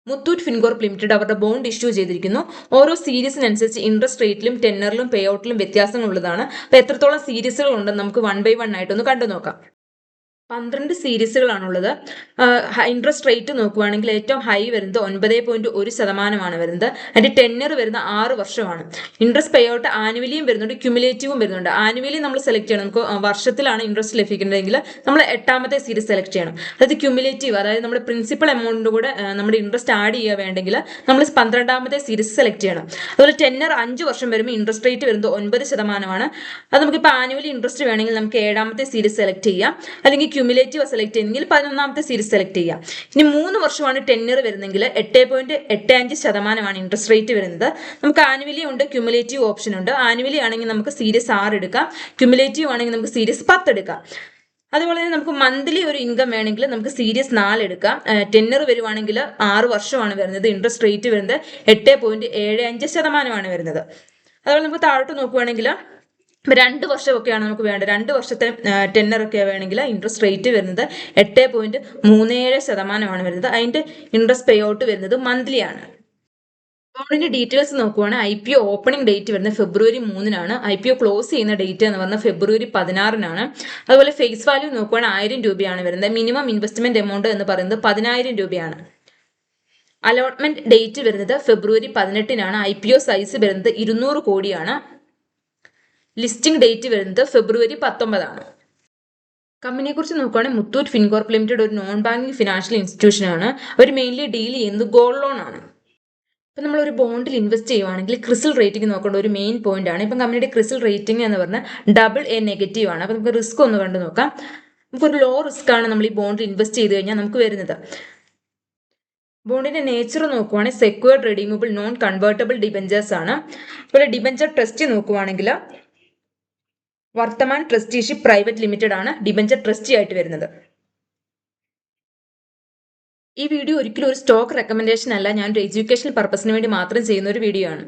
Muthoot Fincorp limited അവരുടെ bond issue ചെയ്തിരിക്കുന്നു. ഓരോ സീരീസിനനുസരിച്ച് ഇൻട്രസ്റ്റ് റേറ്റിലും ടെന്നറിലും പേ ഔട്ടിലും വ്യത്യാസങ്ങളുള്ളതാണ്. അപ്പോൾ എത്രത്തോളം സീരീസുകൾ ഉണ്ടെന്ന് നമുക്ക് 1 by 1 ആയിട്ടൊന്ന് കണ്ടു നോക്കാം. 12 സീരീസുകളാണുള്ളത്. ഇൻട്രസ്റ്റ് റേറ്റ് നോക്കുവാണെങ്കിൽ ഏറ്റവും ഹൈ വരുന്നത് 9.1% വരുന്നത്. അതിന്റെ ടെന്നർ വരുന്ന 6 വർഷമാണ്. ഇൻട്രസ്റ്റ് പേ ഔട്ട് ആനുവലിയും വരുന്നുണ്ട്, ക്യുമുലേറ്റീവും വരുന്നുണ്ട്. ആനുവലി നമ്മൾ സെലക്ട് ചെയ്യണം. നമുക്ക് വർഷത്തിലാണ് ഇൻട്രസ്റ്റ് ലഭിക്കുന്നതെങ്കിൽ നമ്മൾ 8ാമത്തെ സീരീസ് സെലക്ട് ചെയ്യണം. അതായത് ക്യുമുലേറ്റീവ്, അതായത് നമ്മുടെ പ്രിൻസിപ്പൽ എമൗണ്ട് കൂടെ നമ്മുടെ ഇൻട്രസ്റ്റ് ആഡ് ചെയ്യുക വേണ്ടെങ്കിൽ നമ്മൾ 12ാമത്തെ സീരീസ് സെലക്ട് ചെയ്യണം. അതുപോലെ ടെന്നർ 5 വർഷം വരുമ്പോൾ ഇൻട്രസ്റ്റ് റേറ്റ് വരുന്നത് 9%. അത് നമുക്കിപ്പോൾ ആനുവലി ഇൻട്രസ്റ്റ് വേണമെങ്കിൽ നമുക്ക് 7ാമത്തെ സീരീസ് സെലക്ട് ചെയ്യാം, അല്ലെങ്കിൽ ക്യുമുലേറ്റീവ് സെലക്ട് ചെയ്യുന്നെങ്കിൽ 11ാമത്തെ സീരീസ് സെലക്ട് ചെയ്യാം. ഇനി 3 വർഷമാണ് ടെന്നർ വരുന്നെങ്കിൽ 8.85% ഇൻട്രസ്റ്റ് റേറ്റ് വരുന്നത്. നമുക്ക് ആനുവലി ഉണ്ട്, ക്യുമുലേറ്റീവ് ഓപ്ഷൻ ഉണ്ട്. ആനുവലി ആണെങ്കിൽ നമുക്ക് സീരീസ് 6 എടുക്കാം, ക്യുമുലേറ്റീവ് ആണെങ്കിൽ നമുക്ക് സീരീസ് 10 എടുക്കാം. അതുപോലെ തന്നെ നമുക്ക് മന്ത്ലി ഒരു ഇൻകം വേണമെങ്കിൽ നമുക്ക് സീരീസ് 4 എടുക്കാം. ടെന്നർ വരുവാണെങ്കിൽ 6 വർഷമാണ് വരുന്നത്. ഇൻട്രസ്റ്റ് റേറ്റ് വരുന്നത് 8.75% വരുന്നത്. അതുപോലെ നമുക്ക് താഴോട്ട് നോക്കുവാണെങ്കിൽ 2 വർഷമൊക്കെയാണ് നമുക്ക് വേണ്ടത്. 2 വർഷത്തെ ടെന്നറൊക്കെ വേണമെങ്കിൽ ഇൻട്രസ്റ്റ് റേറ്റ് വരുന്നത് 8.37% വരുന്നത്. അതിന്റെ ഇൻട്രസ്റ്റ് പേ ഔട്ട് വരുന്നത് മന്ത്ലി ആണ്. ബോണ്ടിന്റെ ഡീറ്റെയിൽസ് നോക്കുവാണെങ്കിൽ IPO ഓപ്പണിംഗ് ഡേറ്റ് വരുന്നത് ഫെബ്രുവരി 3-നാണ്. IPO ക്ലോസ് ചെയ്യുന്ന ഡേറ്റ് എന്ന് പറഞ്ഞാൽ ഫെബ്രുവരി 16-നാണ്. അതുപോലെ ഫേസ് വാല്യൂ നോക്കുവാണെങ്കിൽ 1000 രൂപയാണ് വരുന്നത്. മിനിമം ഇൻവെസ്റ്റ്മെന്റ് എമൗണ്ട് എന്ന് പറയുന്നത് 10,000 രൂപയാണ്. അലോട്ട്മെന്റ് ഡേറ്റ് വരുന്നത് ഫെബ്രുവരി 18-നാണ്. IPO സൈസ് വരുന്നത് 200 കോടിയാണ്. ലിസ്റ്റിംഗ് ഡേറ്റ് വരുന്നത് ഫെബ്രുവരി 19-ആണ്. കമ്പനിയെ കുറിച്ച് നോക്കുകയാണെങ്കിൽ മുത്തൂറ്റ് ഫിൻകോർപ്പ് ലിമിറ്റഡ് ഒരു നോൺ ബാങ്കിങ് ഫിനാൻഷ്യൽ ഇൻസ്റ്റിറ്റ്യൂഷൻ ആണ്. അവർ മെയിൻലി ഡീൽ ചെയ്യുന്നത് ഗോൾഡ് ലോൺ ആണ്. ഇപ്പം നമ്മൾ ഒരു ബോണ്ടിൽ ഇൻവെസ്റ്റ് ചെയ്യുവാണെങ്കിൽ ക്രിസിൽ റേറ്റിംഗ് നോക്കേണ്ട ഒരു മെയിൻ പോയിന്റ് ആണ്. ഇപ്പം കമ്പനിയുടെ ക്രിസിൽ റേറ്റിംഗ് എന്ന് പറഞ്ഞാൽ AA നെഗറ്റീവ് ആണ്. അപ്പം നമുക്ക് റിസ്ക് ഒന്ന് കണ്ടു നോക്കാം. നമുക്കൊരു ലോ റിസ്ക് ആണ് നമ്മൾ ഈ ബോണ്ടിൽ ഇൻവെസ്റ്റ് ചെയ്ത് കഴിഞ്ഞാൽ നമുക്ക് വരുന്നത്. ബോണ്ടിന്റെ നേച്ചർ നോക്കുവാണെങ്കിൽ secured redeemable non convertible debentures ആണ്. അതുപോലെ ഡിബഞ്ചർ ട്രസ്റ്റ് നോക്കുവാണെങ്കിൽ വർത്തമാൻ ട്രസ്റ്റിഷിപ്പ് പ്രൈവറ്റ് ലിമിറ്റഡ് ആണ് ഡിബഞ്ചർ ട്രസ്റ്റി ആയിട്ട് വരുന്നത്. ഈ വീഡിയോ ഒരിക്കലും ഒരു സ്റ്റോക്ക് റെക്കമെൻഡേഷൻ അല്ല, ഞാൻ ഒരു എഡ്യൂക്കേഷണൽ പർപ്പസിന് വേണ്ടി മാത്രം ചെയ്യുന്ന ഒരു വീഡിയോ ആണ്.